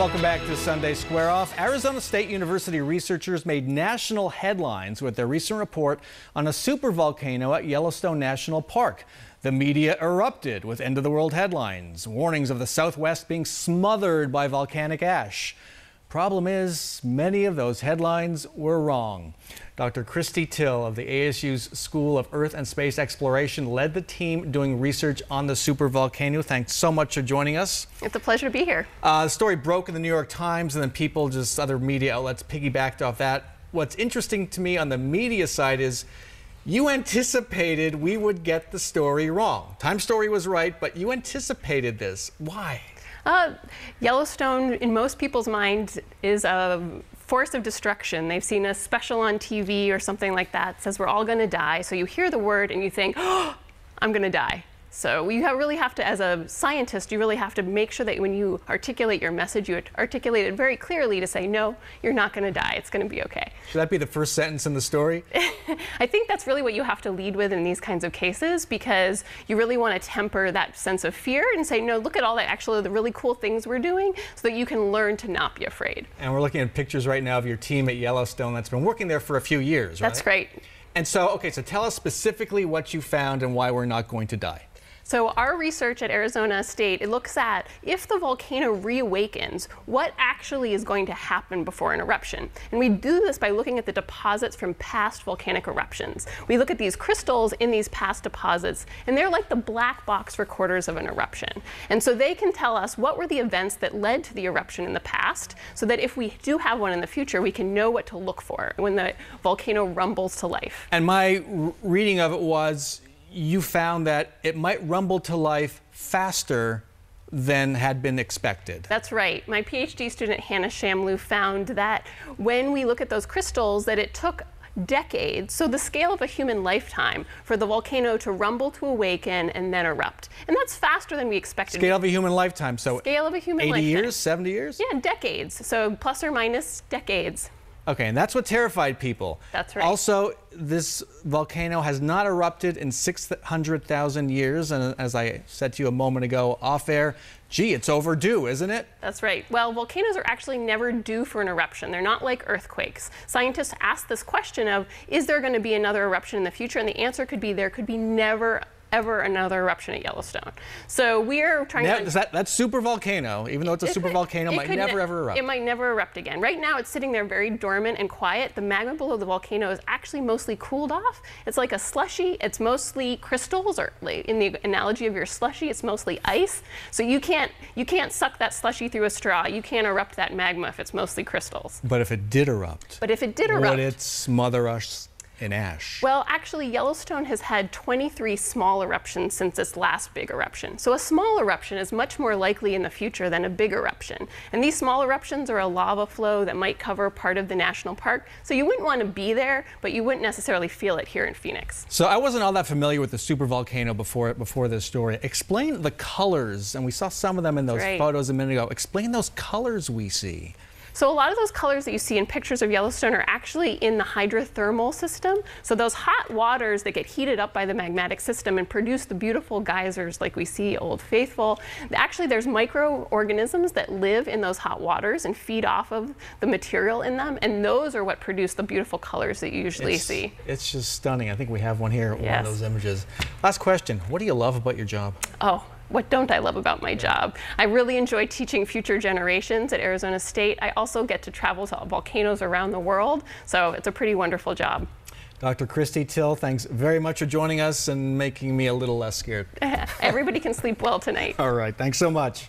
Welcome back to Sunday Square Off. Arizona State University researchers made national headlines with their recent report on a supervolcano at Yellowstone National Park. The media erupted with end-of-the-world headlines, warnings of the Southwest being smothered by volcanic ash. Problem is, many of those headlines were wrong. Dr. Christy Till of the ASU's School of Earth and Space Exploration led the team doing research on the supervolcano. Thanks so much for joining us. It's a pleasure to be here. The story broke in the New York Times, and then other media outlets piggybacked off that. What's interesting to me on the media side is you anticipated we would get the story wrong. Times story was right, but you anticipated this. Why? Yellowstone, in most people's minds, is a force of destruction. They've seen a special on TV or something like that, says we're all going to die. So you hear the word and you think, oh, I'm going to die. So you really have to, as a scientist, you really have to make sure that when you articulate your message, you articulate it very clearly to say, no, you're not going to die. It's going to be okay. Should that be the first sentence in the story? I think that's really what you have to lead with in these kinds of cases, because you really want to temper that sense of fear and say, no, look at all the really cool things we're doing so that you can learn to not be afraid. And we're looking at pictures right now of your team at Yellowstone that's been working there for a few years, right? That's right. And so, okay, so tell us specifically what you found and why we're not going to die. So our research at Arizona State, it looks at if the volcano reawakens, what actually is going to happen before an eruption. And we do this by looking at the deposits from past volcanic eruptions. We look at these crystals in these past deposits, and they're like the black box recorders of an eruption. And so they can tell us what were the events that led to the eruption in the past, so that if we do have one in the future, we can know what to look for when the volcano rumbles to life. And my reading of it was, you found that it might rumble to life faster than had been expected. That's right. My PhD student Hannah Shamloo found that when we look at those crystals, that it took decades, so the scale of a human lifetime, for the volcano to rumble to awaken and then erupt. And that's faster than we expected. Scale of a human lifetime, so scale of a human 80 lifetime. years, 70 years? Yeah, decades. So plus or minus decades. Okay, and that's what terrified people. That's right. Also, this volcano has not erupted in 600,000 years, and as I said to you a moment ago off air, gee, it's overdue, isn't it? That's right. Well, volcanoes are actually never due for an eruption. They're not like earthquakes. Scientists ask this question of, is there going to be another eruption in the future? And the answer could be, there could be never ever another eruption at Yellowstone. So we're trying to... That super volcano, even though it's a super volcano, might never ever erupt. It might never erupt again. Right now it's sitting there very dormant and quiet. The magma below the volcano is actually mostly cooled off. It's like a slushy. It's mostly crystals, or in the analogy of your slushy, it's mostly ice. So you can't suck that slushy through a straw. You can't erupt that magma if it's mostly crystals. But if it did erupt, would it smother us in ash? Well, actually, Yellowstone has had 23 small eruptions since its last big eruption. So a small eruption is much more likely in the future than a big eruption. And these small eruptions are a lava flow that might cover part of the national park. So you wouldn't want to be there, but you wouldn't necessarily feel it here in Phoenix. So I wasn't all that familiar with the supervolcano before this story. Explain the colors, and we saw some of them in those photos a minute ago. Explain those colors we see. So a lot of those colors that you see in pictures of Yellowstone are actually in the hydrothermal system. So those hot waters that get heated up by the magmatic system and produce the beautiful geysers like we see Old Faithful. Actually, there's microorganisms that live in those hot waters and feed off of the material in them, and those are what produce the beautiful colors that you usually see. It's just stunning. I think we have one here, one of those images. Last question, what do you love about your job? Oh. What don't I love about my job? I really enjoy teaching future generations at Arizona State. I also get to travel to volcanoes around the world, so it's a pretty wonderful job. Dr. Christy Till, thanks very much for joining us and making me a little less scared. Everybody can sleep well tonight. All right, thanks so much.